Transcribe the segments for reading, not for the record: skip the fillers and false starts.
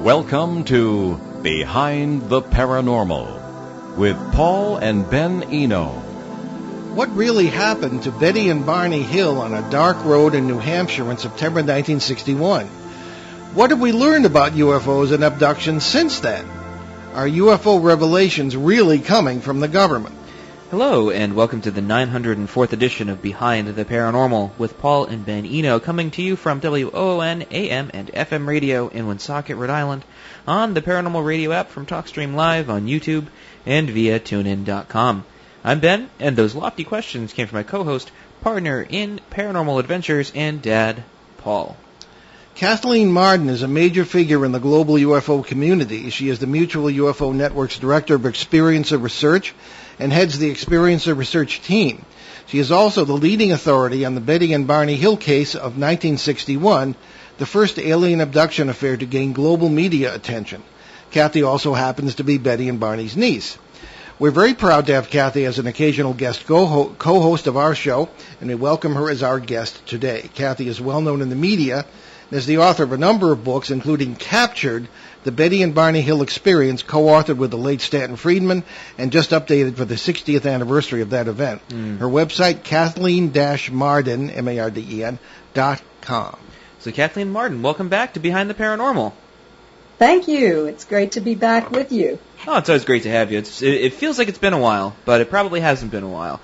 Welcome to Behind the Paranormal with Paul and Ben Eno. What really happened to Betty and Barney Hill on a dark road in New Hampshire in September 1961? What have we learned about UFOs and abductions since then? Are UFO revelations really coming from the government? Hello, and welcome to the 904th edition of Behind the Paranormal with Paul and Ben Eno, coming to you from WOON AM and FM radio in Woonsocket, Rhode Island, on the Paranormal Radio app from TalkStream Live on YouTube and via TuneIn.com. I'm Ben, and those lofty questions came from my co-host, partner in Paranormal Adventures, and Dad, Paul. Kathleen Marden is a major figure in the global UFO community. She is the Mutual UFO Network's Director of Experiencer Research and heads the Experiencer Research team. She is also the leading authority on the Betty and Barney Hill case of 1961, the first alien abduction affair to gain global media attention. Kathy also happens to be Betty and Barney's niece. We're very proud to have Kathy as an occasional guest co-host of our show, and we welcome her as our guest today. Kathy is well known in the media and is the author of a number of books, including Captured, The Betty and Barney Hill Experience, co-authored with the late Stanton Friedman, and just updated for the 60th anniversary of that event. Her website, Kathleen-Marden, Marden.com. So Kathleen Marden, welcome back to Behind the Paranormal. Thank you. It's great to be back with you. Oh, it's always great to have you. It feels like it's been a while, but it probably hasn't been a while.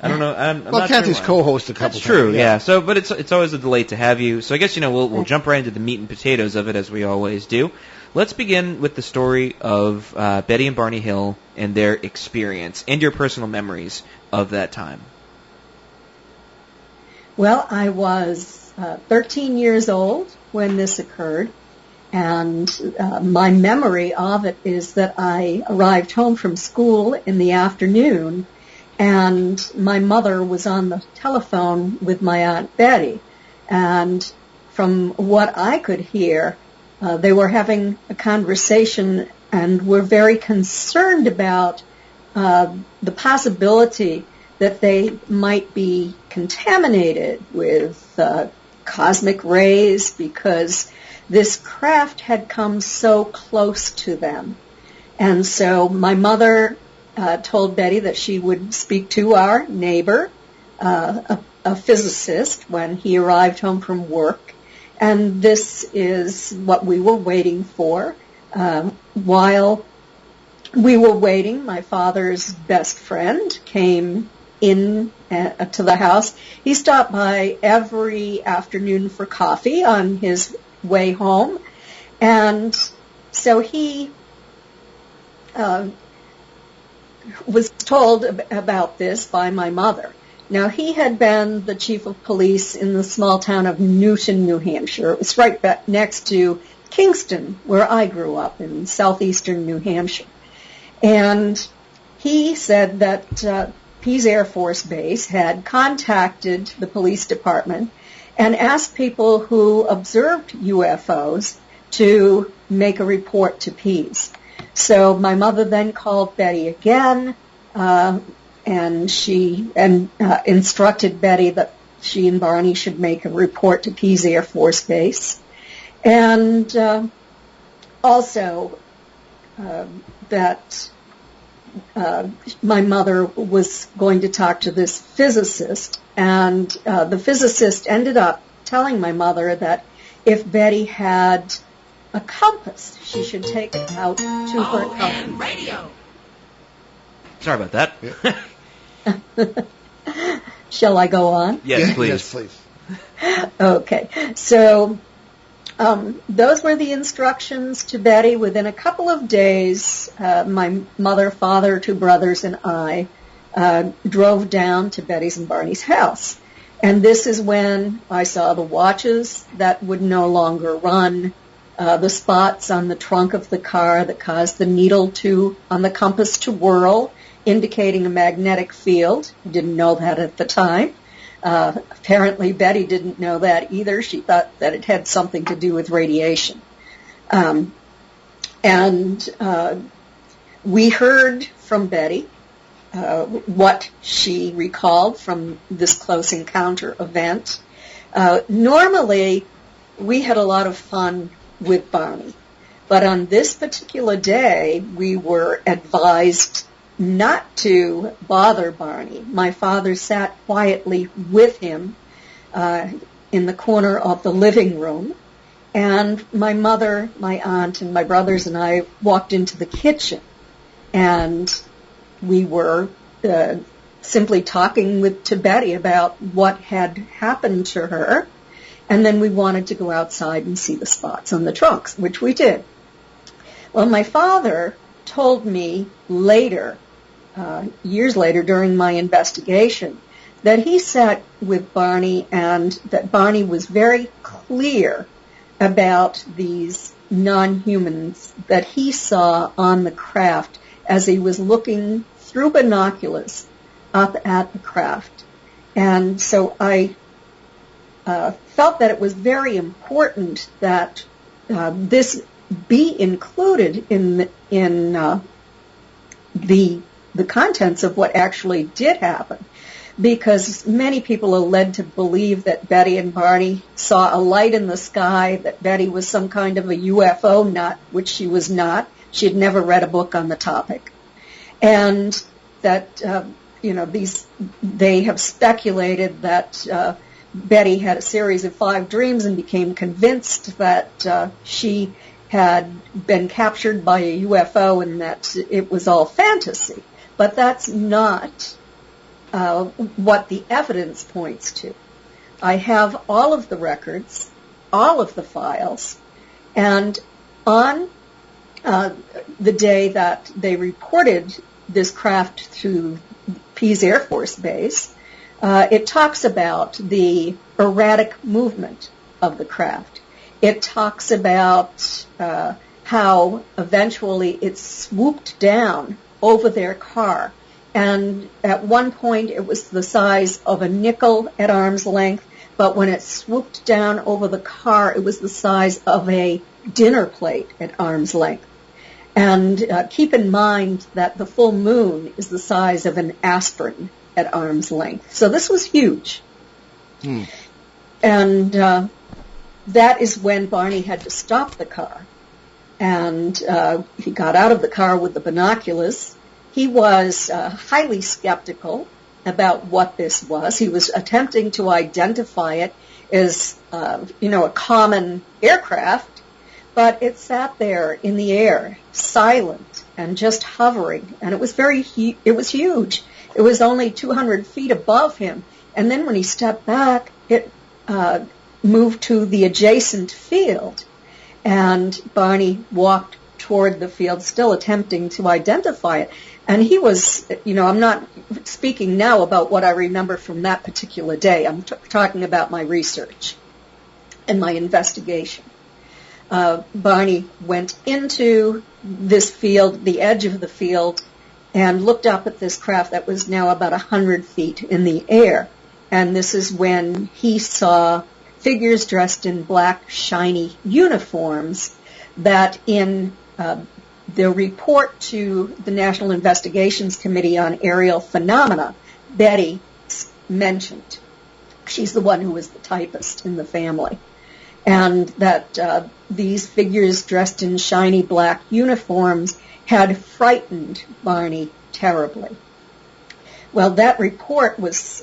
I don't know. I'm well, not Kathy's sure co-host a couple That's times. true, yeah. So, but it's always a delight to have you. So I guess we'll jump right into the meat and potatoes of it as we always do. Let's begin with the story of Betty and Barney Hill and their experience and your personal memories of that time. Well, I was 13 years old when this occurred, and my memory of it is that I arrived home from school in the afternoon, and my mother was on the telephone with my Aunt Betty, and from what I could hear, they were having a conversation and were very concerned about the possibility that they might be contaminated with cosmic rays because this craft had come so close to them. And so my mother told Betty that she would speak to our neighbor, a physicist, when he arrived home from work. And this is what we were waiting for. While we were waiting, my father's best friend came in to the house. He stopped by every afternoon for coffee on his way home. And so he was told about this by my mother. Now, he had been the chief of police in the small town of Newton, New Hampshire. It was right back next to Kingston, where I grew up in southeastern New Hampshire. And he said that Pease Air Force Base had contacted the police department and asked people who observed UFOs to make a report to Pease. So my mother then called Betty again, and she instructed Betty that she and Barney should make a report to Pease Air Force Base, and also that my mother was going to talk to this physicist, and the physicist ended up telling my mother that if Betty had a compass, she should take it out to her compass. Radio. Sorry about that. Shall I go on? Yes, please. Yes, please. Okay. So those were the instructions to Betty. Within a couple of days, my mother, father, two brothers, and I drove down to Betty's and Barney's house. And this is when I saw the watches that would no longer run, the spots on the trunk of the car that caused the needle on the compass to whirl, indicating a magnetic field. I didn't know that at the time. Apparently Betty didn't know that either. She thought that it had something to do with radiation. We heard from Betty what she recalled from this close encounter event. Normally, we had a lot of fun with Barney. But on this particular day, we were advised not to bother Barney. My father sat quietly with him in the corner of the living room, and my mother, my aunt, and my brothers and I walked into the kitchen, and we were simply talking to Betty about what had happened to her, and then we wanted to go outside and see the spots on the trunks, which we did. Well, my father told me later, years later during my investigation, that he sat with Barney and that Barney was very clear about these non-humans that he saw on the craft as he was looking through binoculars up at the craft. And so I felt that it was very important that this be included in the contents of what actually did happen, because many people are led to believe that Betty and Barney saw a light in the sky, that Betty was some kind of a UFO nut, which she was not. She had never read a book on the topic. And that, they have speculated that Betty had a series of 5 dreams and became convinced that she had been captured by a UFO and that it was all fantasy. But that's not what the evidence points to. I have all of the records, all of the files, and on the day that they reported this craft to Pease Air Force Base, it talks about the erratic movement of the craft. It talks about how eventually it swooped down over their car. And at one point it was the size of a nickel at arm's length, but when it swooped down over the car, it was the size of a dinner plate at arm's length. And keep in mind that the full moon is the size of an aspirin at arm's length. So this was huge. And that is when Barney had to stop the car. And he got out of the car with the binoculars. He was highly skeptical about what this was. He was attempting to identify it as, a common aircraft, but it sat there in the air, silent and just hovering. And it was it was huge. It was only 200 feet above him. And then when he stepped back, it moved to the adjacent field. And Barney walked toward the field, still attempting to identify it. And he was, I'm not speaking now about what I remember from that particular day. I'm talking about my research and my investigation. Barney went into this field, the edge of the field, and looked up at this craft that was now about 100 feet in the air. And this is when he saw figures dressed in black, shiny uniforms that in the report to the National Investigations Committee on Aerial Phenomena, Betty mentioned. She's the one who was the typist in the family. And that these figures dressed in shiny black uniforms had frightened Barney terribly. Well, that report was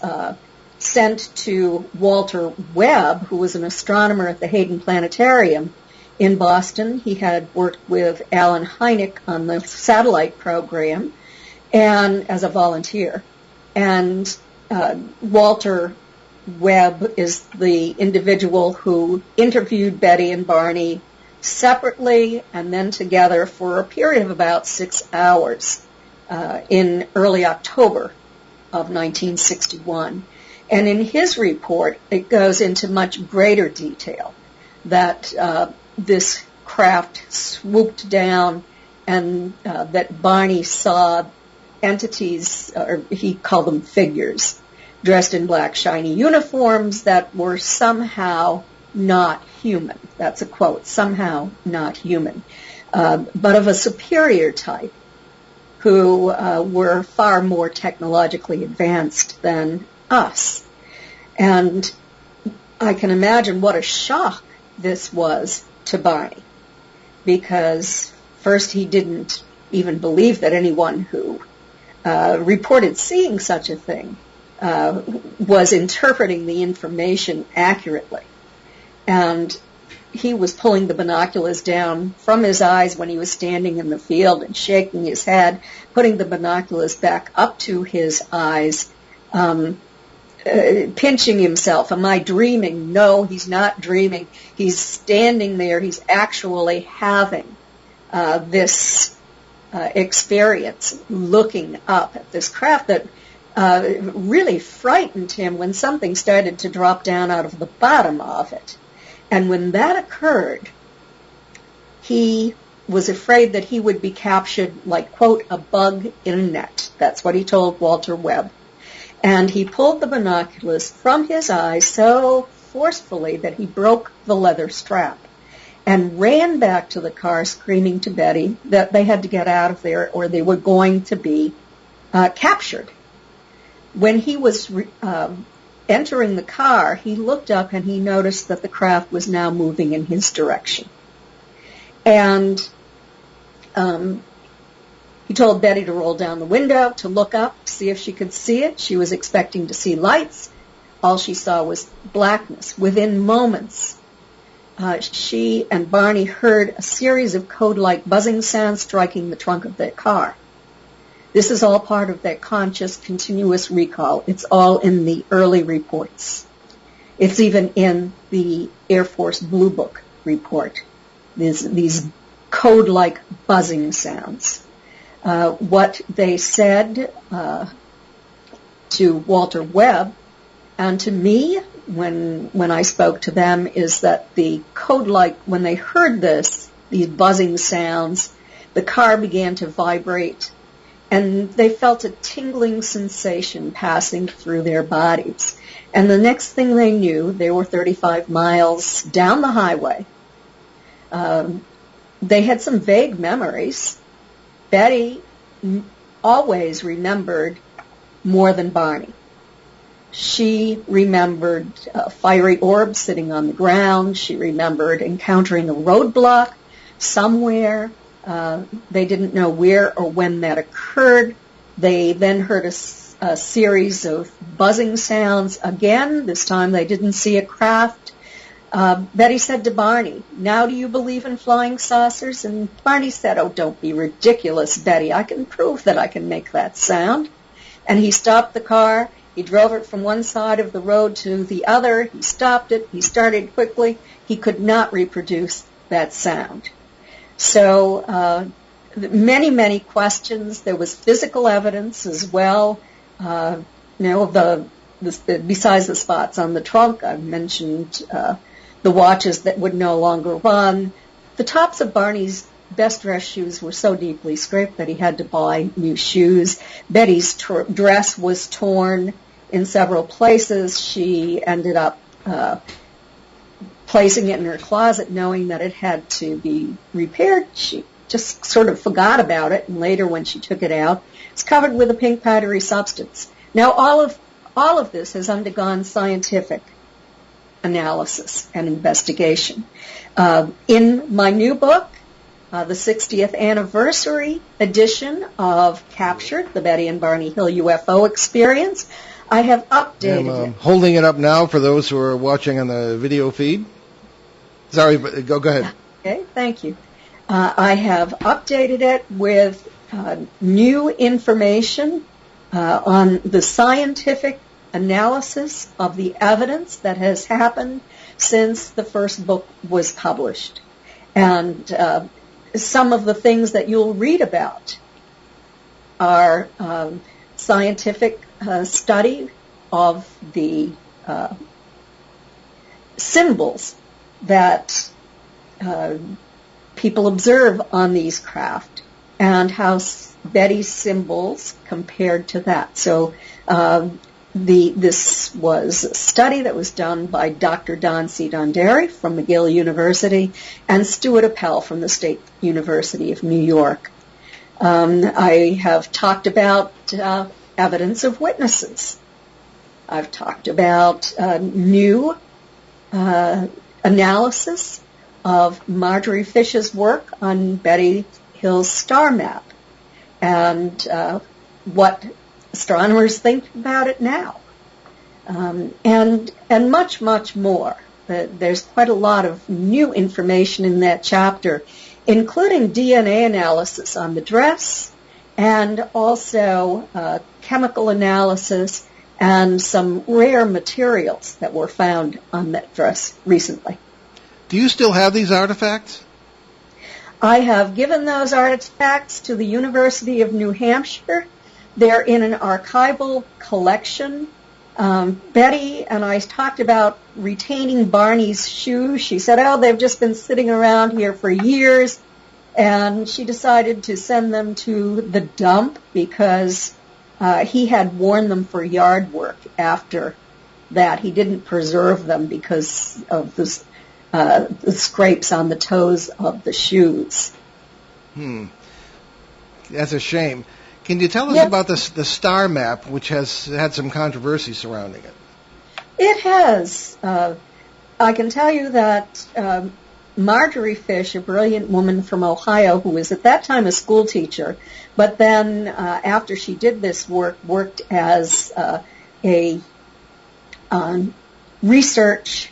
sent to Walter Webb, who was an astronomer at the Hayden Planetarium in Boston. He had worked with Alan Hynek on the satellite program and as a volunteer. And Walter Webb is the individual who interviewed Betty and Barney separately and then together for a period of about 6 hours in early October of 1961. And in his report, it goes into much greater detail that this craft swooped down and that Barney saw entities, or he called them figures, dressed in black, shiny uniforms that were somehow not human. That's a quote, somehow not human, but of a superior type who were far more technologically advanced than us. And I can imagine what a shock this was to Barney, because first he didn't even believe that anyone who reported seeing such a thing was interpreting the information accurately. And he was pulling the binoculars down from his eyes when he was standing in the field and shaking his head, putting the binoculars back up to his eyes, pinching himself. Am I dreaming? No, he's not dreaming. He's standing there. He's actually having this experience looking up at this craft that really frightened him when something started to drop down out of the bottom of it. And when that occurred, he was afraid that he would be captured like, quote, a bug in a net. That's what he told Walter Webb. And he pulled the binoculars from his eyes so forcefully that he broke the leather strap and ran back to the car screaming to Betty that they had to get out of there or they were going to be captured. When he was entering the car, he looked up and he noticed that the craft was now moving in his direction. And he told Betty to roll down the window, to look up, see if she could see it. She was expecting to see lights. All she saw was blackness. Within moments, she and Barney heard a series of code-like buzzing sounds striking the trunk of their car. This is all part of their conscious, continuous recall. It's all in the early reports. It's even in the Air Force Blue Book report. These code-like buzzing sounds. What they said to Walter Webb and to me when I spoke to them is that the code-like, when they heard these buzzing sounds, the car began to vibrate and they felt a tingling sensation passing through their bodies. And the next thing they knew, they were 35 miles down the highway. They had some vague memories. Betty always remembered more than Barney. She remembered fiery orbs sitting on the ground. She remembered encountering a roadblock somewhere. They didn't know where or when that occurred. They then heard a series of buzzing sounds. Again, this time they didn't see a craft. Betty said to Barney, "Now do you believe in flying saucers?" And Barney said, "Oh, don't be ridiculous, Betty. I can prove that I can make that sound." And he stopped the car. He drove it from one side of the road to the other. He stopped it. He started quickly. He could not reproduce that sound. So many, many questions. There was physical evidence as well. Besides the spots on the trunk, I mentioned the watches that would no longer run. The tops of Barney's best dress shoes were so deeply scraped that he had to buy new shoes. Betty's dress was torn in several places. She ended up placing it in her closet knowing that it had to be repaired. She just sort of forgot about it, and later when she took it out, it's covered with a pink powdery substance. Now all of this has undergone scientific analysis and investigation. In my new book, the 60th anniversary edition of Captured, the Betty and Barney Hill UFO Experience, I have updated I'm holding it up now for those who are watching on the video feed. Sorry, but go ahead. Okay, thank you. I have updated it with new information on the scientific analysis of the evidence that has happened since the first book was published. And some of the things that you'll read about are scientific study of the symbols that people observe on these craft and how Betty's symbols compared to that. So this was a study that was done by Dr. Don C. Donderi from McGill University and Stuart Appel from the State University of New York. I have talked about evidence of witnesses. I've talked about new analysis of Marjorie Fish's work on Betty Hill's star map and what astronomers think about it now, and much, much more. There's quite a lot of new information in that chapter, including DNA analysis on the dress and also chemical analysis and some rare materials that were found on that dress recently. Do you still have these artifacts? I have given those artifacts to the University of New Hampshire. They're in an archival collection. Betty and I talked about retaining Barney's shoes. She said, they've just been sitting around here for years. And she decided to send them to the dump because he had worn them for yard work after that. He didn't preserve them because of the scrapes on the toes of the shoes. That's a shame. Can you tell us about the star map, which has had some controversy surrounding it? It has. I can tell you that Marjorie Fish, a brilliant woman from Ohio who was at that time a school teacher, but then after she did this work, worked as a research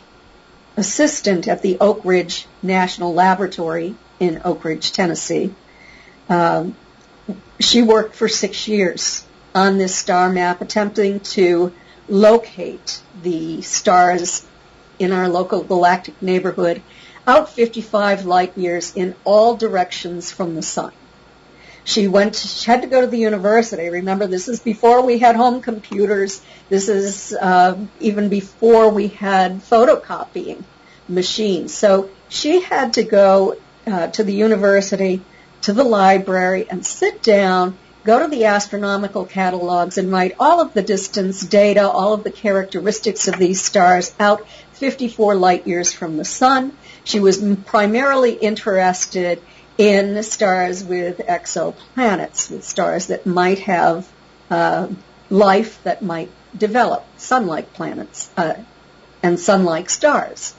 assistant at the Oak Ridge National Laboratory in Oak Ridge, Tennessee. She worked for 6 years on this star map, attempting to locate the stars in our local galactic neighborhood out 55 light years in all directions from the sun. She had to go to the university. Remember, this is before we had home computers. This is even before we had photocopying machines. So she had to go to the university, to the library, and sit down, go to the astronomical catalogs, and write all of the distance data, all of the characteristics of these stars out 54 light years from the sun. She was primarily interested in stars with exoplanets, with stars that might have life that might develop, sun-like planets and sun-like stars.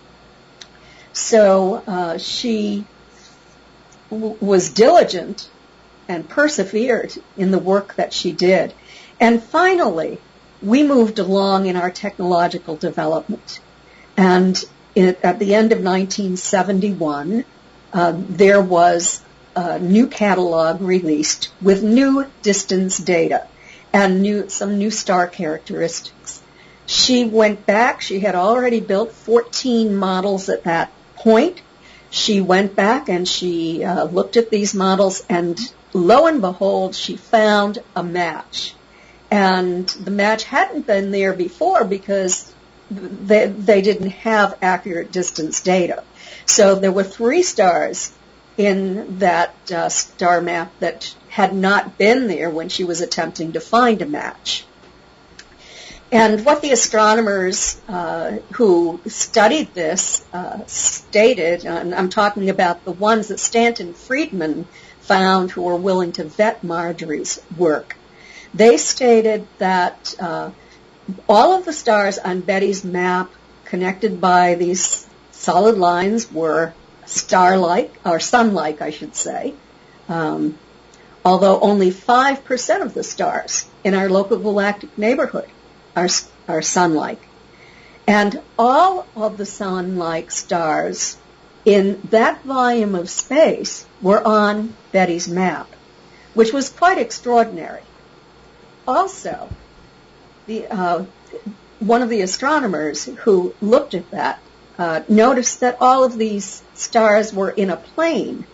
So she was diligent and persevered in the work that she did. And finally, we moved along in our technological development. And at the end of 1971, there was a new catalog released with new distance data and some new star characteristics. She went back. She had already built 14 models at that point. She went back and she looked at these models, and lo and behold, she found a match. And the match hadn't been there before because they didn't have accurate distance data. So there were 3 stars in that star map that had not been there when she was attempting to find a match. And what the astronomers who studied this stated, and I'm talking about the ones that Stanton Friedman found who were willing to vet Marjorie's work, they stated that all of the stars on Betty's map connected by these solid lines were star-like, or sun-like, I should say, although only 5% of the stars in our local galactic neighborhood are sun-like. And all of the sun-like stars in that volume of space were on Betty's map, which was quite extraordinary. Also, one of the astronomers who looked at that noticed that all of these stars were in a plane.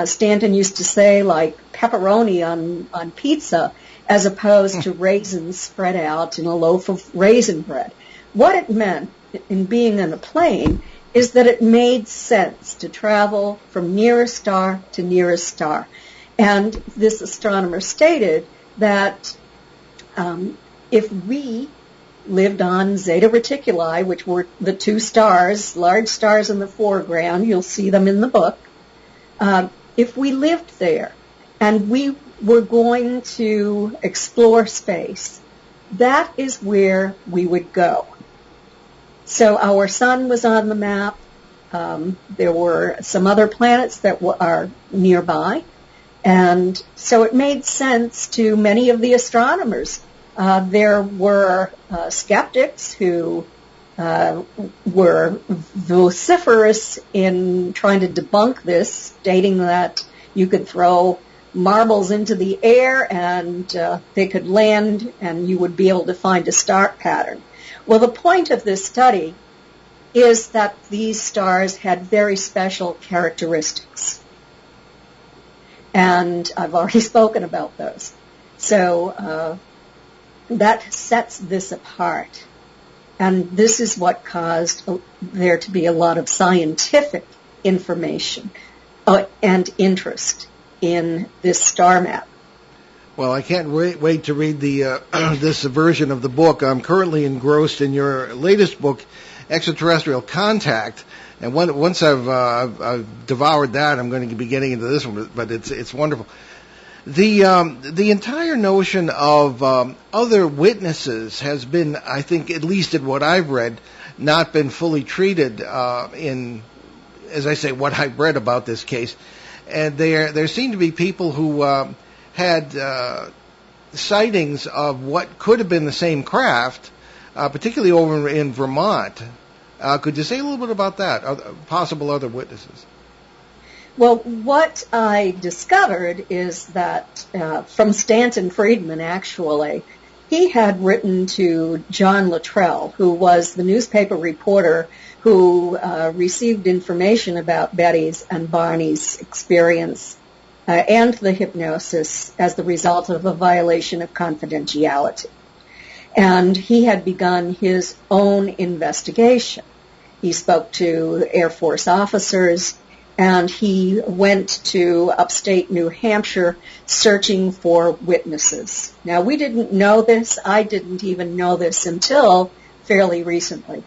Stanton used to say, like pepperoni on pizza, as opposed to raisins spread out in a loaf of raisin bread. What it meant in being in a plane is that it made sense to travel from nearest star to nearest star. And this astronomer stated that if we lived on Zeta Reticuli, which were the 2 stars, large stars in the foreground, you'll see them in the book, if we lived there and we were going to explore space, that is where we would go. So our sun was on the map, There were some other planets that are nearby. And so it made sense to many of the astronomers. There were skeptics who were vociferous in trying to debunk this, stating that you could throw marbles into the air and they could land and you would be able to find a star pattern. Well, the point of this study is that these stars had very special characteristics. And I've already spoken about those. So that sets this apart. And this is what caused there to be a lot of scientific information and interest in this star map. Well, I can't wait to read the this version of the book. I'm currently engrossed in your latest book, Extraterrestrial Contact, and once I've devoured that, I'm going to be getting into this one. But it's wonderful. The entire notion of other witnesses has been, I think, at least in what I've read, not been fully treated in, as I say, what I've read about this case. And there seem to be people who had sightings of what could have been the same craft, particularly over in Vermont. Could you say a little bit about that, possible other witnesses? Well, what I discovered is that from Stanton Friedman, actually, he had written to John Luttrell, who was the newspaper reporter who received information about Betty's and Barney's experience and the hypnosis as the result of a violation of confidentiality. And he had begun his own investigation. He spoke to Air Force officers, and he went to upstate New Hampshire searching for witnesses. Now, we didn't know this. I didn't even know this until fairly recently.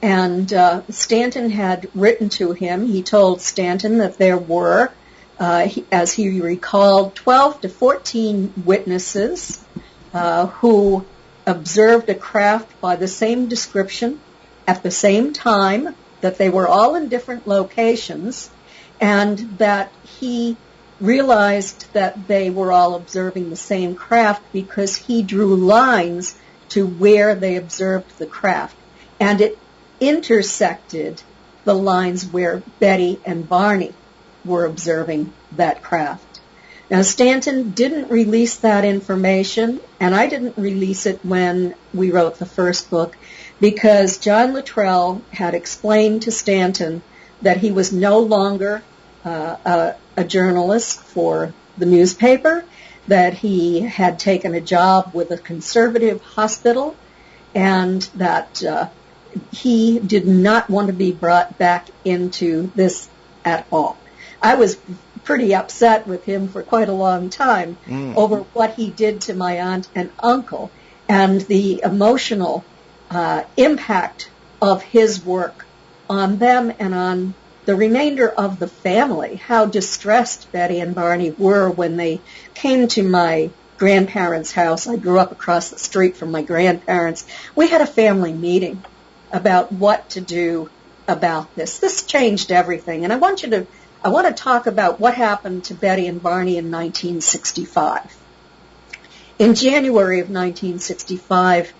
And Stanton had written to him. He told Stanton that there were, as he recalled, 12 to 14 witnesses who observed a craft by the same description at the same time, that they were all in different locations, and that he realized that they were all observing the same craft because he drew lines to where they observed the craft. And it intersected the lines where Betty and Barney were observing that craft. Now, Stanton didn't release that information, and I didn't release it when we wrote the first book, because John Luttrell had explained to Stanton that he was no longer a journalist for the newspaper, that he had taken a job with a conservative hospital, and that he did not want to be brought back into this at all. I was pretty upset with him for quite a long time over what he did to my aunt and uncle and the emotional impact of his work on them and on the remainder of the family, how distressed Betty and Barney were when they came to my grandparents' house. I grew up across the street from my grandparents. We had a family meeting about what to do about this. This changed everything, and I want to talk about what happened to Betty and Barney in 1965. In January of 1965,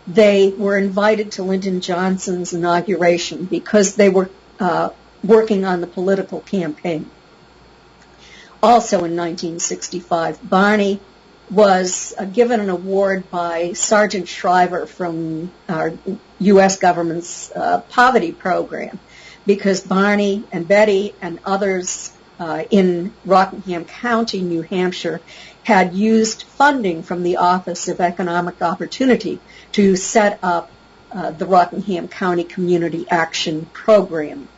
they were invited to Lyndon Johnson's inauguration because they were working on the political campaign. Also in 1965, Barney was given an award by Sergeant Shriver from our U.S. government's poverty program because Barney and Betty and others in Rockingham County, New Hampshire, had used funding from the Office of Economic Opportunity to set up the Rockingham County Community Action Program.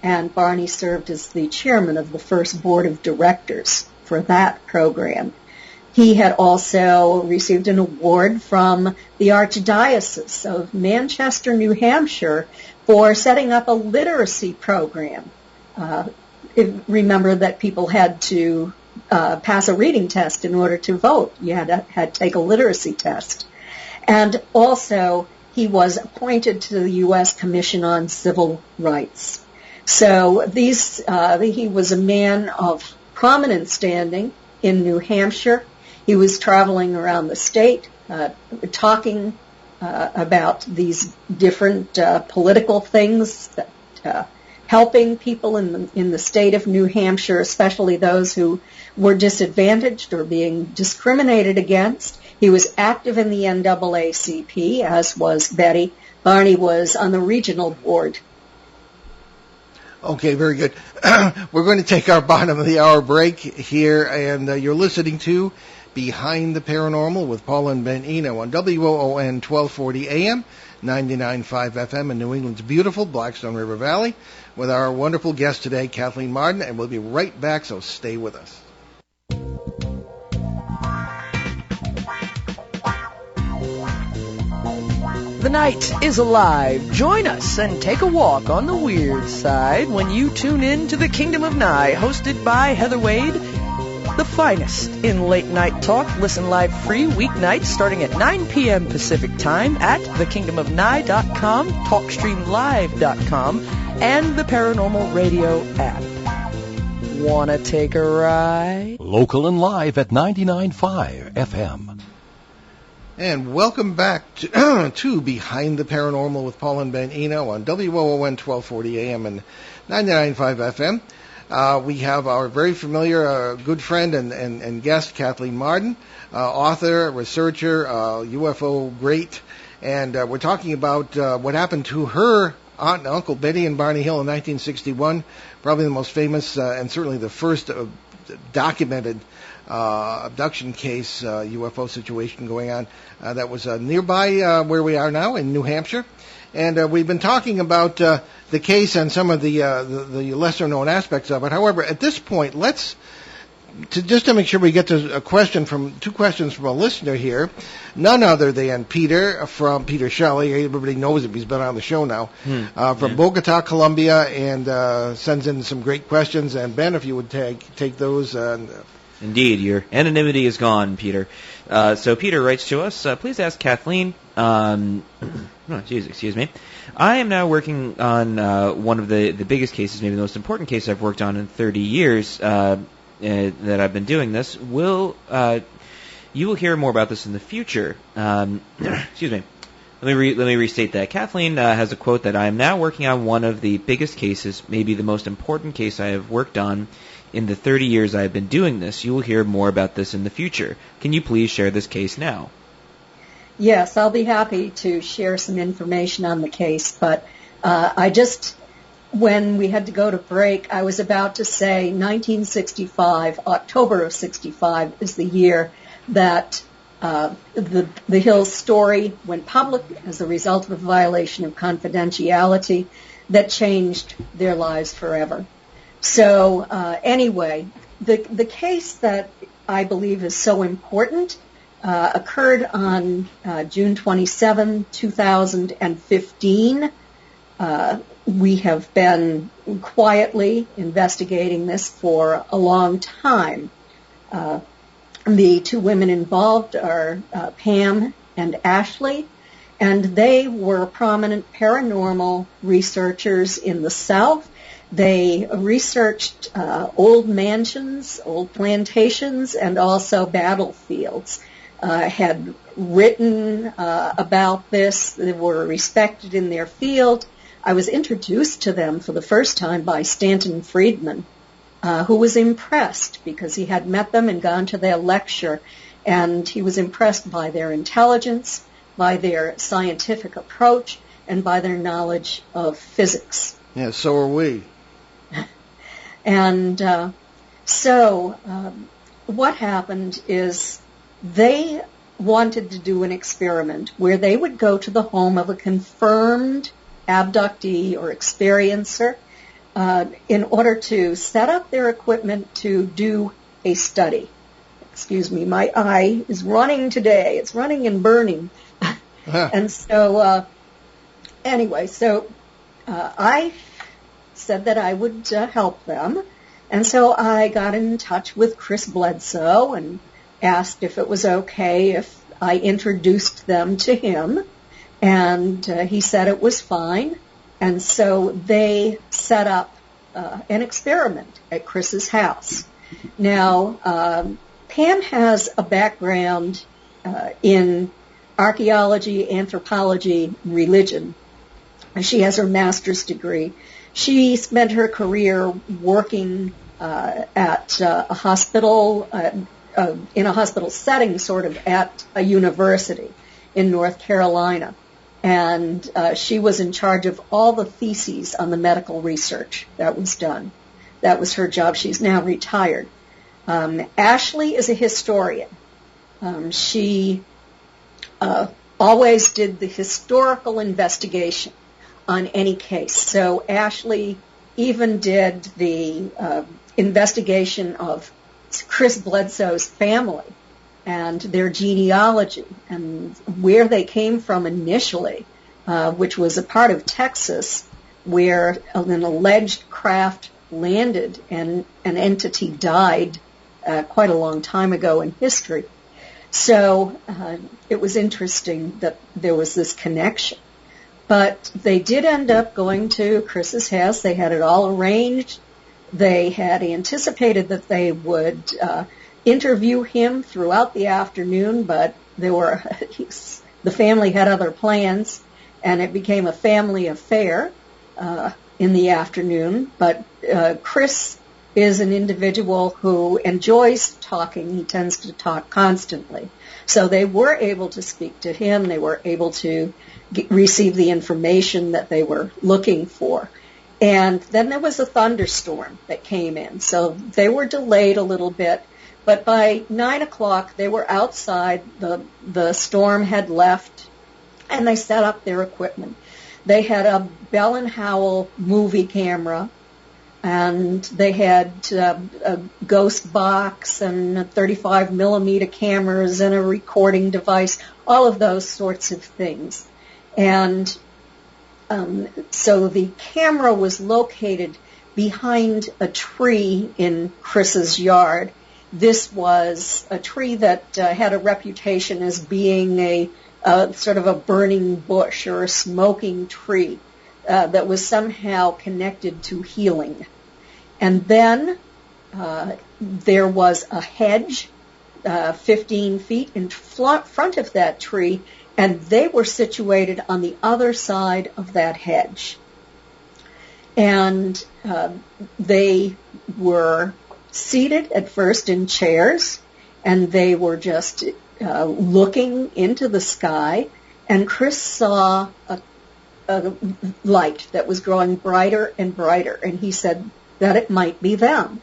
And Barney served as the chairman of the first board of directors for that program. He had also received an award from the Archdiocese of Manchester, New Hampshire, for setting up a literacy program. Remember that people had to pass a reading test in order to vote. You had to take a literacy test. And also, he was appointed to the U.S. Commission on Civil Rights. So he was a man of prominent standing in New Hampshire. He was traveling around the state, talking about these different political things, that, helping people in the state of New Hampshire, especially those who were disadvantaged or being discriminated against. He was active in the NAACP, as was Betty. Barney was on the regional board. Okay, very good. We're going to take our bottom of the hour break here, and you're listening to Behind the Paranormal with Paul and Ben Eno on WOON 1240 AM, 99.5 FM in New England's beautiful Blackstone River Valley, with our wonderful guest today, Kathleen Marden, and we'll be right back, so stay with us. The night is alive. Join us and take a walk on the weird side when you tune in to The Kingdom of Nye, hosted by Heather Wade, the finest in late night talk. Listen live free weeknights starting at 9 p.m. Pacific time at thekingdomofnye.com, talkstreamlive.com, and the Paranormal Radio app. Wanna take a ride? Local and live at 99.5 FM. And welcome back to Behind the Paranormal with Paul and Ben Eno on WOON 1240 AM and 99.5 FM. We have our very familiar good friend and guest, Kathleen Marden, author, researcher, UFO great, and we're talking about what happened to her aunt and uncle, Betty and Barney Hill, in 1961, probably the most famous and certainly the first documented abduction case, UFO situation going on that was nearby where we are now in New Hampshire. And we've been talking about the case and some of the lesser-known aspects of it. However, at this point, just to make sure we get to two questions from a listener here, none other than Peter from Peter Shelley. Everybody knows him; he's been on the show now. From Bogota, Colombia, and sends in some great questions. And Ben, if you would take those. Indeed, your anonymity is gone, Peter. So Peter writes to us, please ask Kathleen, excuse me. I am now working on one of the biggest cases, maybe the most important case I've worked on in 30 years that I've been doing this. You will hear more about this in the future. Excuse me. Let me restate that. Kathleen has a quote that I am now working on one of the biggest cases, maybe the most important case I have worked on in the 30 years I have been doing this. You will hear more about this in the future. Can you please share this case now? Yes, I'll be happy to share some information on the case, but when we had to go to break, I was about to say 1965, October of 65 is the year that the Hills story went public as a result of a violation of confidentiality that changed their lives forever. So anyway, the case that I believe is so important occurred on June 27, 2015. We have been quietly investigating this for a long time. The two women involved are Pam and Ashley, and they were prominent paranormal researchers in the South. They researched old mansions, old plantations, and also battlefields. Had written about this. They were respected in their field. I was introduced to them for the first time by Stanton Friedman, who was impressed because he had met them and gone to their lecture, and he was impressed by their intelligence, by their scientific approach, and by their knowledge of physics. Yeah, so are we. And so what happened is they wanted to do an experiment where they would go to the home of a confirmed abductee or experiencer in order to set up their equipment to do a study. Excuse me, my eye is running today. It's running and burning. And so anyway, I said that I would help them. And so I got in touch with Chris Bledsoe and asked if it was okay if I introduced them to him. And he said it was fine. And so they set up an experiment at Chris's house. Now, Pam has a background in archaeology, anthropology, religion. She has her master's degree. She spent her career working at a hospital, in a hospital setting, sort of, at a university in North Carolina. And she was in charge of all the theses on the medical research that was done. That was her job. She's now retired. Ashley is a historian. She always did the historical investigation on any case. So Ashley even did the investigation of Chris Bledsoe's family and their genealogy and where they came from initially, which was a part of Texas where an alleged craft landed and an entity died quite a long time ago in history. So it was interesting that there was this connection. But they did end up going to Chris's house. They had it all arranged. They had anticipated that they would interview him throughout the afternoon, but the family had other plans, and it became a family affair in the afternoon. But Chris is an individual who enjoys talking. He tends to talk constantly. So they were able to speak to him. They were able to receive the information that they were looking for. And then there was a thunderstorm that came in. So they were delayed a little bit. But by 9 o'clock, they were outside. The storm had left, and they set up their equipment. They had a Bell & Howell movie camera, and they had a ghost box and 35 millimeter cameras and a recording device, all of those sorts of things. And so the camera was located behind a tree in Chris's yard. This was a tree that had a reputation as being a sort of a burning bush or a smoking tree that was somehow connected to healing. And then there was a hedge 15 feet in front of that tree, and they were situated on the other side of that hedge. And they were seated at first in chairs, and they were just looking into the sky, and Chris saw a light that was growing brighter and brighter, and he said that it might be them.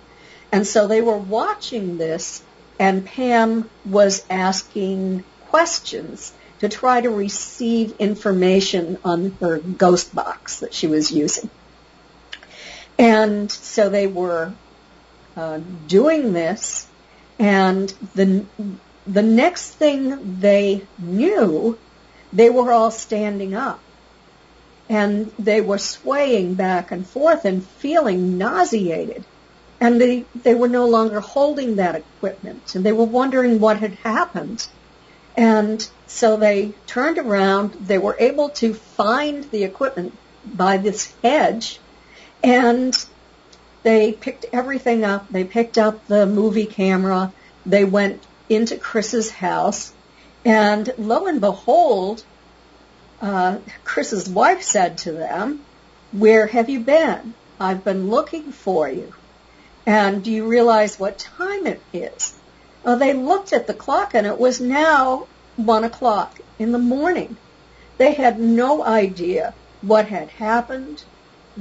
And so they were watching this, and Pam was asking questions to try to receive information on her ghost box that she was using. And so they were doing this, and the next thing they knew, they were all standing up. And they were swaying back and forth and feeling nauseated. And they were no longer holding that equipment, and they were wondering what had happened. And so they turned around. They were able to find the equipment by this hedge, and they picked everything up. They picked up the movie camera. They went into Chris's house, and lo and behold, Chris's wife said to them, "Where have you been? I've been looking for you. And do you realize what time it is?" Well, they looked at the clock, and it was now 1 o'clock in the morning. They had no idea what had happened,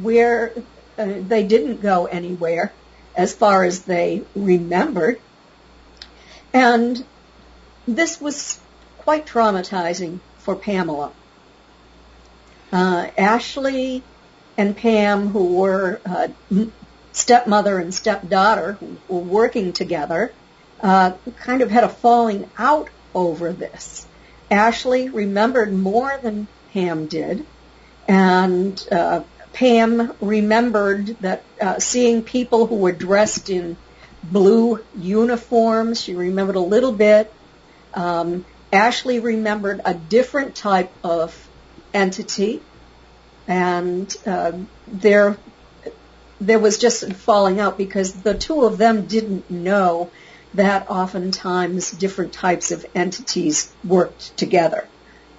where they didn't go anywhere as far as they remembered. And this was quite traumatizing for Pamela. Ashley and Pam, who were stepmother and stepdaughter, who were working together, kind of had a falling out over this. Ashley remembered more than Pam did, and Pam remembered that seeing people who were dressed in blue uniforms. She remembered a little bit. Ashley remembered a different type of entity, and there was just a falling out because the two of them didn't know that oftentimes different types of entities worked together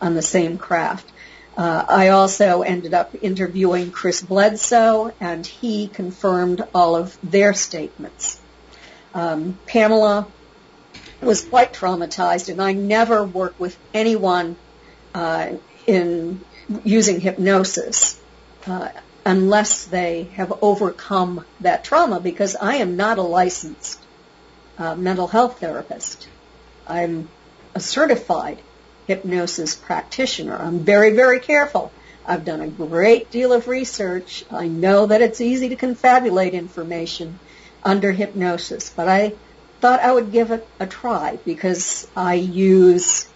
on the same craft. I also ended up interviewing Chris Bledsoe, and he confirmed all of their statements. Pamela was quite traumatized, and I never work with anyone in using hypnosis unless they have overcome that trauma, because I am not a licensed mental health therapist. I'm a certified hypnosis practitioner. I'm very, very careful. I've done a great deal of research. I know that it's easy to confabulate information under hypnosis, but I thought I would give it a try because I use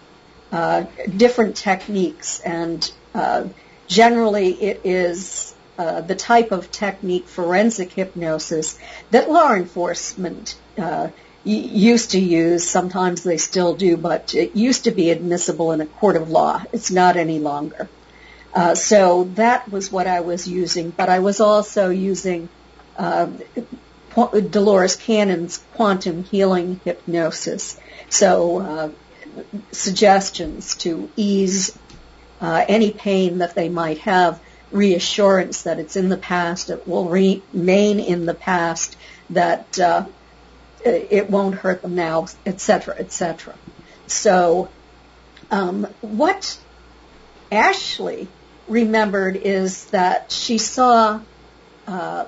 different techniques, and generally it is the type of technique, forensic hypnosis, that law enforcement used to use. Sometimes they still do, but it used to be admissible in a court of law. It's not any longer. So that was what I was using, but I was also using Dolores Cannon's quantum healing hypnosis. So suggestions to ease any pain that they might have, reassurance that it's in the past, it will remain in the past, that it won't hurt them now, etc., etc. So what Ashley remembered is that she saw a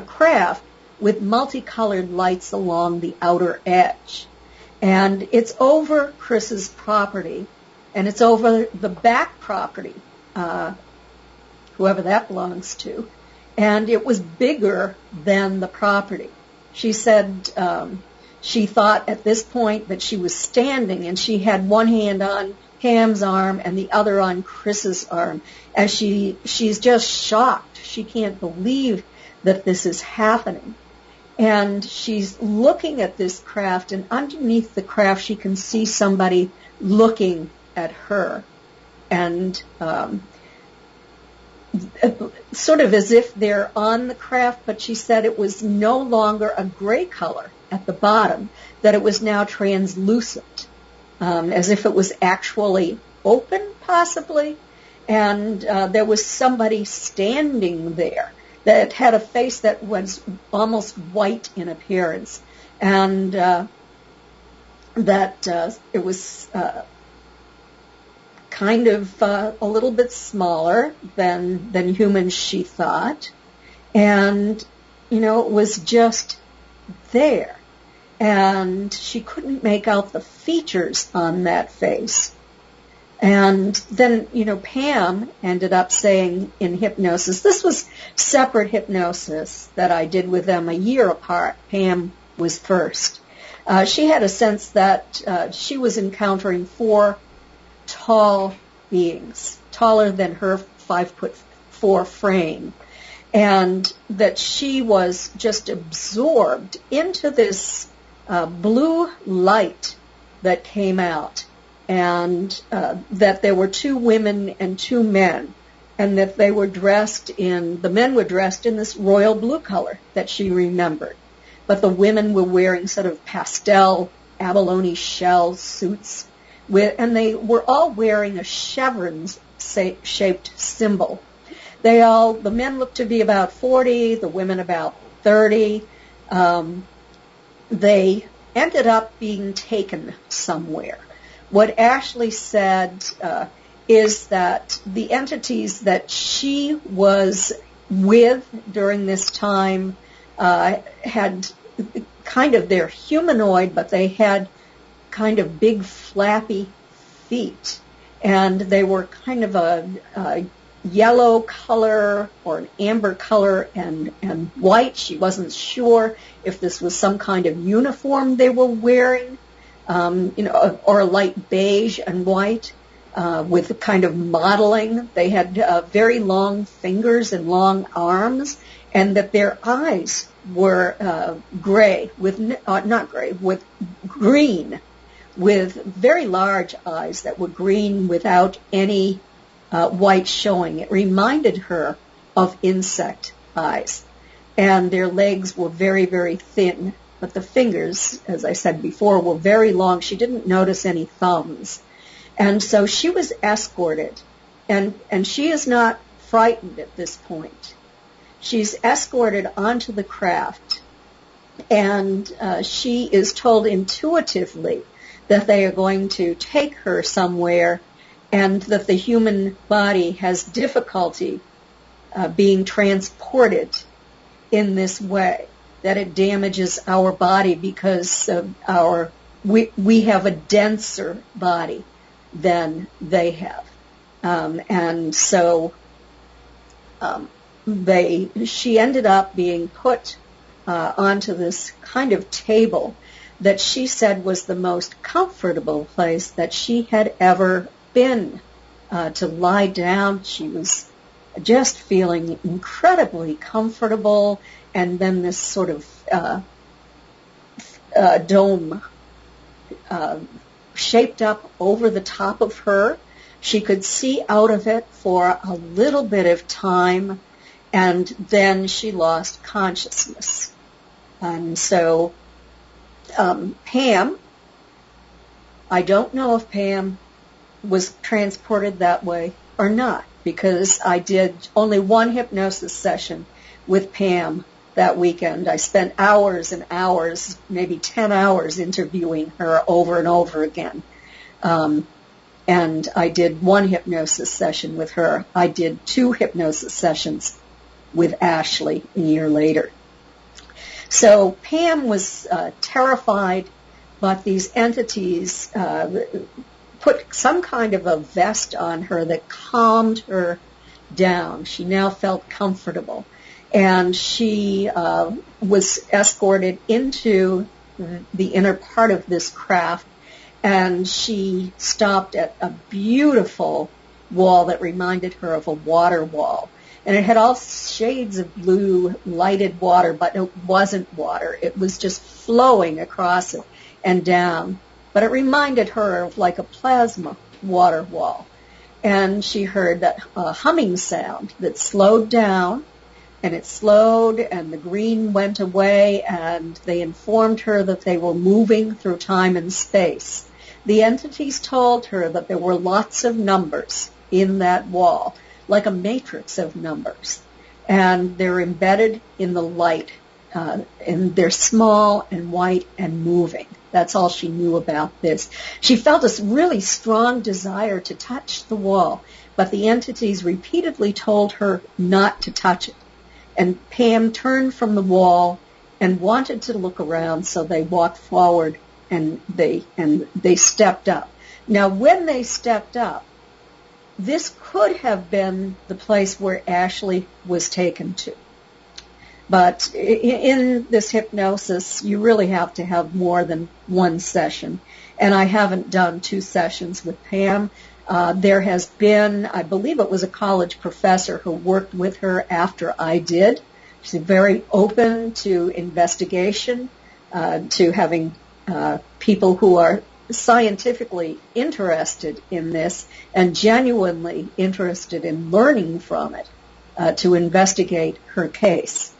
craft with multicolored lights along the outer edge. And it's over Chris's property, and it's over the back property, whoever that belongs to, and it was bigger than the property. She said she thought at this point that she was standing, and she had one hand on Pam's arm and the other on Chris's arm, and she's just shocked. She can't believe that this is happening. And she's looking at this craft, and underneath the craft she can see somebody looking at her, and sort of as if they're on the craft, but she said it was no longer a gray color at the bottom, that it was now translucent, as if it was actually open, possibly, and there was somebody standing there that had a face that was almost white in appearance, and that it was kind of a little bit smaller than humans, she thought, and it was just there, and she couldn't make out the features on that face. And then, Pam ended up saying in hypnosis, this was separate hypnosis that I did with them a year apart. Pam was first. She had a sense that she was encountering 4 tall beings, taller than her 5'4" frame, and that she was just absorbed into this blue light that came out, and that there were 2 women and 2 men, and that they were the men were dressed in this royal blue color that she remembered, but the women were wearing sort of pastel abalone shell suits, and they were all wearing a chevron-shaped symbol. The men looked to be about 40, the women about 30. They ended up being taken somewhere. What Ashley said is that the entities that she was with during this time had kind of, they're humanoid, but they had kind of big flappy feet, and they were kind of a yellow color or an amber color and white. She wasn't sure if this was some kind of uniform they were wearing, or a light beige and white, with kind of modeling. They had very long fingers and long arms, and that their eyes were gray, with green, with very large eyes that were green without any white showing. It reminded her of insect eyes. And their legs were very, very thin, but the fingers, as I said before, were very long. She didn't notice any thumbs. And so she was escorted, and she is not frightened at this point. She's escorted onto the craft, and she is told intuitively that they are going to take her somewhere and that the human body has difficulty being transported in this way, that it damages our body because we have a denser body than they have. And so she ended up being put onto this kind of table that she said was the most comfortable place that she had ever been to lie down. She was just feeling incredibly comfortable, and then this sort of dome shaped up over the top of her. She could see out of it for a little bit of time, and then she lost consciousness. And so Pam, I don't know if Pam was transported that way or not, because I did only one hypnosis session with Pam that weekend. I spent hours and hours, maybe 10 hours, interviewing her over and over again. And I did one hypnosis session with her. I did 2 hypnosis sessions with Ashley a year later. So Pam was terrified, but these entities put some kind of a vest on her that calmed her down. She now felt comfortable. And she was escorted into the inner part of this craft, and she stopped at a beautiful wall that reminded her of a water wall. And it had all shades of blue lighted water, but it wasn't water. It was just flowing across it and down. But it reminded her of like a plasma water wall. And she heard that humming sound that slowed down, and it slowed, and the green went away, and they informed her that they were moving through time and space. The entities told her that there were lots of numbers in that wall, like a matrix of numbers, and they're embedded in the light, and they're small and white and moving. That's all she knew about this. She felt a really strong desire to touch the wall, but the entities repeatedly told her not to touch it. And Pam turned from the wall and wanted to look around, so they walked forward and they stepped up. Now, when they stepped up, this could have been the place where Ashley was taken to. But in this hypnosis, you really have to have more than one session. And I haven't done 2 sessions with Pam. There has been, I believe it was a college professor who worked with her after I did. She's very open to investigation, to having people who are scientifically interested in this and genuinely interested in learning from it, to investigate her case.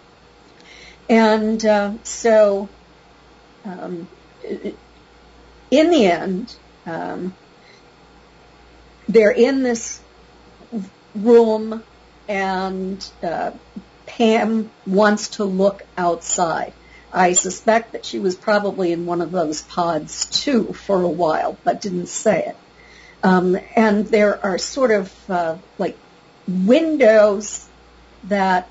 And so in the end, they're in this room, and Pam wants to look outside. I suspect that she was probably in one of those pods, too, for a while, but didn't say it. And there are sort of like windows that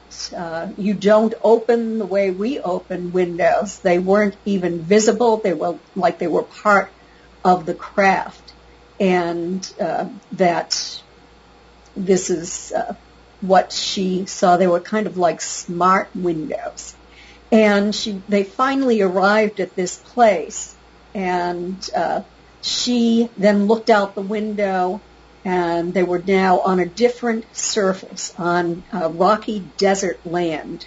you don't open the way we open windows. They weren't even visible. They were part of the craft. And that this is what she saw. They were kind of like smart windows. And they finally arrived at this place, and she then looked out the window, and they were now on a different surface, on rocky desert land.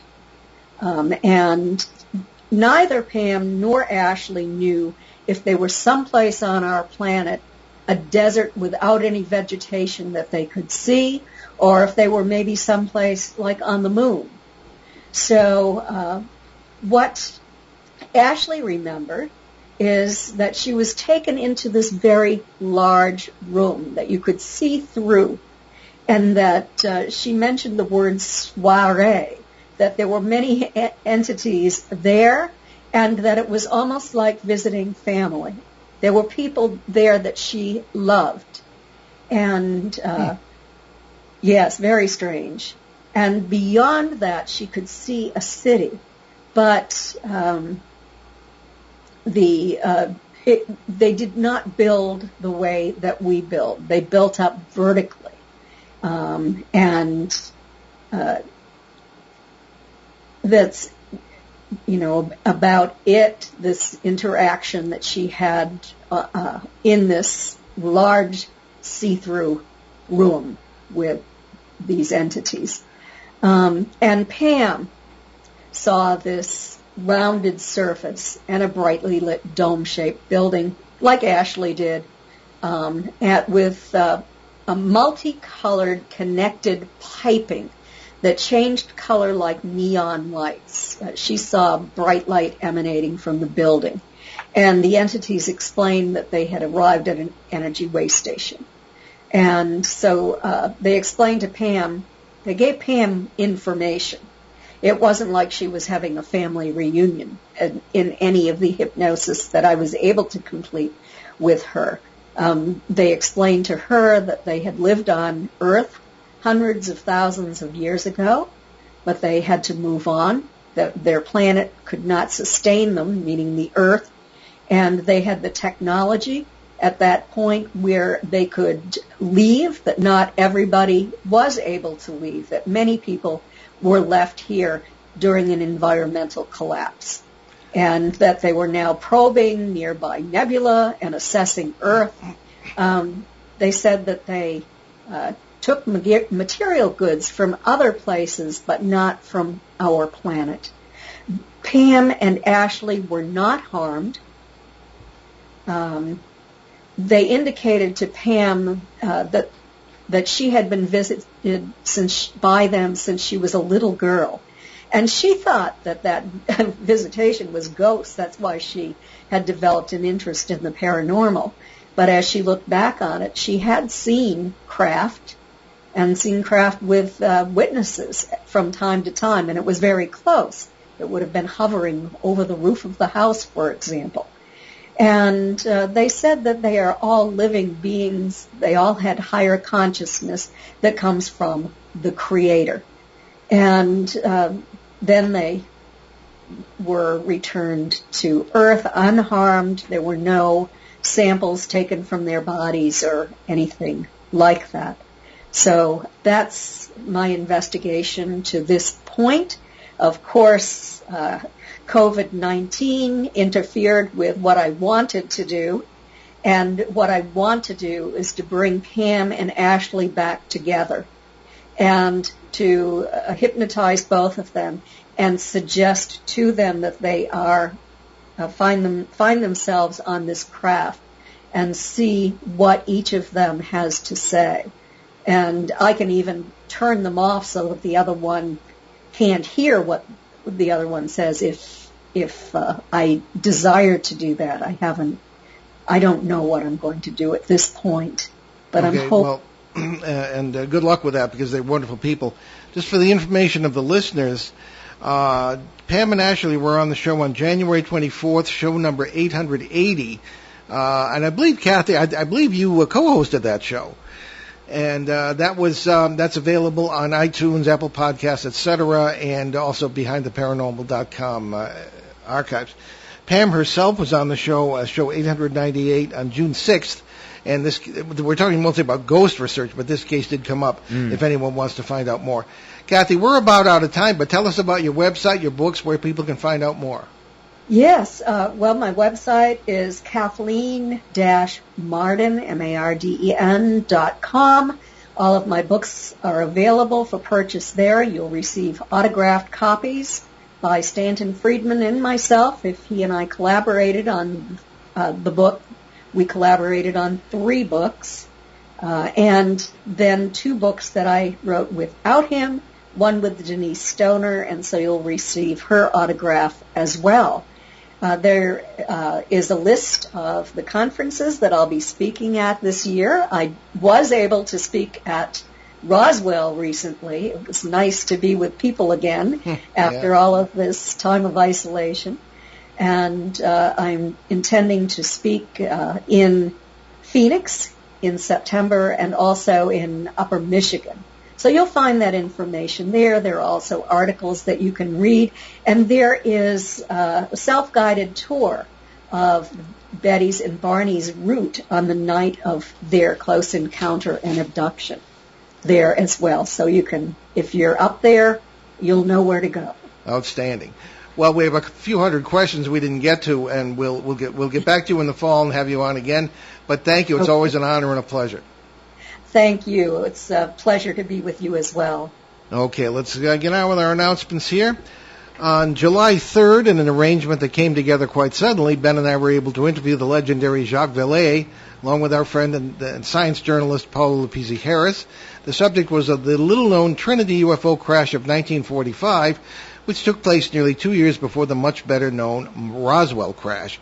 And neither Pam nor Ashley knew if they were someplace on our planet a desert without any vegetation that they could see, or if they were maybe someplace like on the moon. So what Ashley remembered is that she was taken into this very large room that you could see through, and that she mentioned the word soiree, that there were many entities there, and that it was almost like visiting family. There were people there that she loved. And, yes, very strange. And beyond that, she could see a city. But they did not build the way that we build. They built up vertically. That's, about it, this interaction that she had in this large see-through room with these entities. And Pam saw this rounded surface and a brightly lit dome-shaped building, like Ashley did, with a multicolored connected piping that changed color like neon lights. She saw bright light emanating from the building. And the entities explained that they had arrived at an energy waste station. And so they explained to Pam, they gave Pam information. It wasn't like she was having a family reunion in any of the hypnosis that I was able to complete with her. They explained to her that they had lived on Earth hundreds of thousands of years ago, but they had to move on, that their planet could not sustain them, meaning the Earth, and they had the technology at that point where they could leave, that not everybody was able to leave, that many people were left here during an environmental collapse, and that they were now probing nearby nebula and assessing Earth. They said that they took material goods from other places, but not from our planet. Pam and Ashley were not harmed. They indicated to Pam that she had been visited by them since she was a little girl. And she thought that visitation was ghosts. That's why she had developed an interest in the paranormal. But as she looked back on it, she had seen craft, and seen craft with witnesses from time to time, and it was very close. It would have been hovering over the roof of the house, for example. And they said that they are all living beings. They all had higher consciousness that comes from the Creator. And then they were returned to Earth unharmed. There were no samples taken from their bodies or anything like that. So that's my investigation to this point. Of course, COVID-19 interfered with what I wanted to do, and what I want to do is to bring Pam and Ashley back together and to hypnotize both of them and suggest to them that they are find themselves on this craft and see what each of them has to say. And I can even turn them off so that the other one can't hear what the other one says if I desire to do that. I don't know what I'm going to do at this point, but okay, I'm hoping. Well, and good luck with that, because they're wonderful people. Just for the information of the listeners, Pam and Ashley were on the show on January 24th, show number 880, and I believe, Kathy, I believe you co-hosted that show. And that's available on iTunes, Apple Podcasts, etc., and also BehindTheParanormal.com archives. Pam herself was on the show, show 898 on June 6th, and we're talking mostly about ghost research, but this case did come up if anyone wants to find out more. Kathy, we're about out of time, but tell us about your website, your books, where people can find out more. Yes, well, my website is Kathleen-Marden, Marden.com. All of my books are available for purchase there. You'll receive autographed copies by Stanton Friedman and myself, if he and I collaborated on the book We collaborated on 3 books, and then 2 books that I wrote without him, one with Denise Stoner, and so you'll receive her autograph as well. There is a list of the conferences that I'll be speaking at this year. I was able to speak at Roswell recently. It was nice to be with people again after all of this time of isolation. And I'm intending to speak in Phoenix in September and also in Upper Michigan. So you'll find that information there. There are also articles that you can read. And there is a self-guided tour of Betty's and Barney's route on the night of their close encounter and abduction there as well. So you can, if you're up there, you'll know where to go. Outstanding. Well, we have a few hundred questions we didn't get to, and we'll get back to you in the fall and have you on again. But thank you. It's always an honor and a pleasure. Thank you. It's a pleasure to be with you as well. Okay, let's get on with our announcements here. On July 3rd, in an arrangement that came together quite suddenly, Ben and I were able to interview the legendary Jacques Vallée, along with our friend and science journalist Paula Lepizzi Harris. The subject was of the little-known Trinity UFO crash of 1945, which took place nearly 2 years before the much better-known Roswell crash.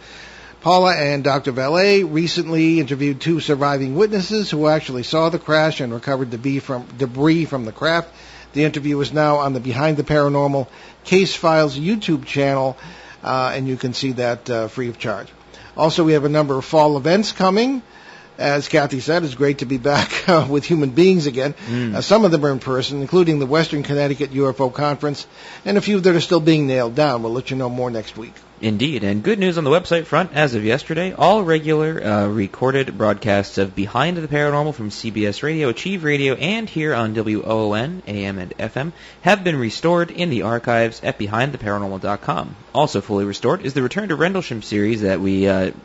Paula and Dr. Vallée recently interviewed 2 surviving witnesses who actually saw the crash and recovered debris from the craft. The interview is now on the Behind the Paranormal Case Files YouTube channel, and you can see that free of charge. Also, we have a number of fall events coming. As Kathy said, it's great to be back with human beings again. Some of them are in person, including the Western Connecticut UFO Conference, and a few that are still being nailed down. We'll let you know more next week. Indeed, and good news on the website front. As of yesterday, all regular recorded broadcasts of Behind the Paranormal from CBS Radio, Achieve Radio, and here on WOON, AM and FM have been restored in the archives at BehindTheParanormal.com. Also fully restored is the Return to Rendlesham series that we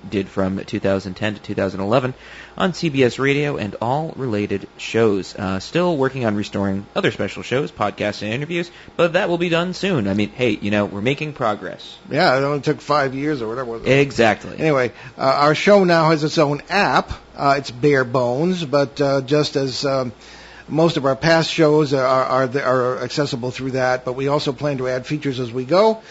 did from 2010 to 2011 on CBS Radio and all related shows. Still working on restoring other special shows, podcasts, and interviews, but that will be done soon. I mean, hey, we're making progress. Yeah, it only took 5 years or whatever. Exactly. Anyway, our show now has its own app. It's bare bones, but just as most of our past shows are accessible through that, but we also plan to add features as we go.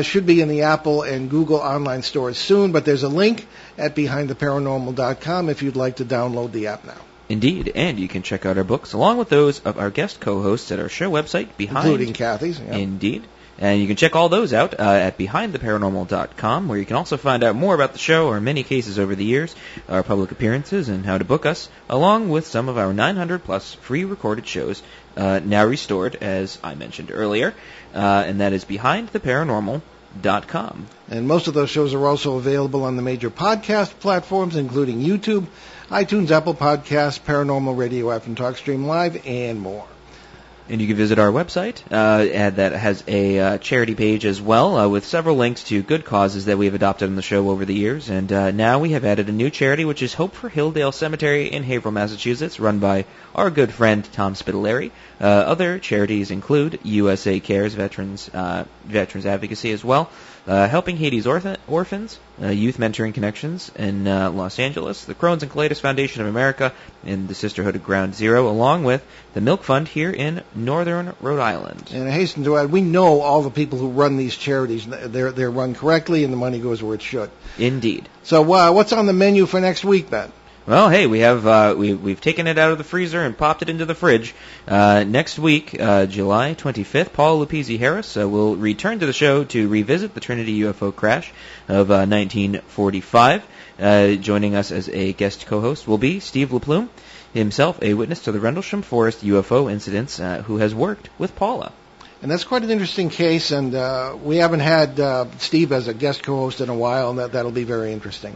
Should be in the Apple and Google online stores soon, but there's a link at BehindTheParanormal.com if you'd like to download the app now. Indeed, and you can check out our books along with those of our guest co-hosts at our show website, including Kathy's. Yeah. Indeed. And you can check all those out at BehindTheParanormal.com, where you can also find out more about the show, our many cases over the years, our public appearances, and how to book us, along with some of our 900-plus free recorded shows, now restored, as I mentioned earlier, and that is BehindTheParanormal.com. And most of those shows are also available on the major podcast platforms, including YouTube, iTunes, Apple Podcasts, Paranormal Radio app, and TalkStream Live, and more. And you can visit our website, and that has a charity page as well, with several links to good causes that we have adopted on the show over the years. And now we have added a new charity, which is Hope for Hilldale Cemetery in Haverhill, Massachusetts, run by our good friend Tom Spitaleri. Other charities include USA Cares, Veterans Advocacy as well, Helping Haiti's Orphans, Youth Mentoring Connections in Los Angeles, the Crohn's and Colitis Foundation of America, and the Sisterhood of Ground Zero, along with the Milk Fund here in Northern Rhode Island. And I hasten to add, we know all the people who run these charities. They're run correctly, and the money goes where it should. Indeed. So what's on the menu for next week, Ben? Well, hey, we have we've taken it out of the freezer and popped it into the fridge. Next week, July 25th, Paula Lepizzi Harris will return to the show to revisit the Trinity UFO crash of 1945. Joining us as a guest co-host will be Steve LaPlume, himself a witness to the Rendlesham Forest UFO incidents, who has worked with Paula. And that's quite an interesting case, and we haven't had Steve as a guest co-host in a while, and that'll be very interesting.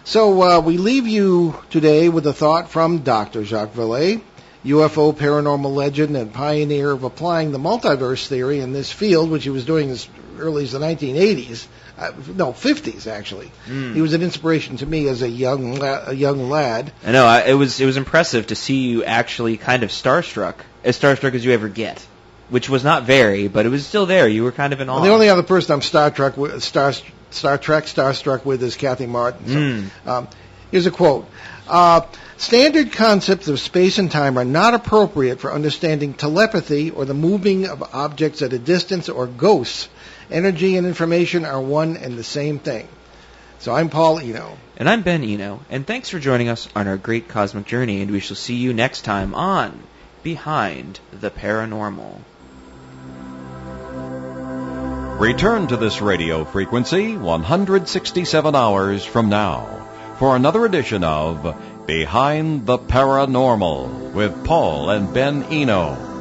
So we leave you today with a thought from Dr. Jacques Vallée, UFO paranormal legend and pioneer of applying the multiverse theory in this field, which he was doing as early as the 1980s. 50s actually. He was an inspiration to me as a young lad. I know. It was impressive to see you actually kind of starstruck as you ever get, which was not very, but it was still there. You were kind of in awe. Well, the only other person I'm starstruck with is Kathy Marden. So, Here's a quote. Standard concepts of space and time are not appropriate for understanding telepathy or the moving of objects at a distance or ghosts. Energy and information are one and the same thing. So I'm Paul Eno. And I'm Ben Eno. And thanks for joining us on our great cosmic journey. And we shall see you next time on Behind the Paranormal. Return to this radio frequency 167 hours from now for another edition of Behind the Paranormal with Paul and Ben Eno.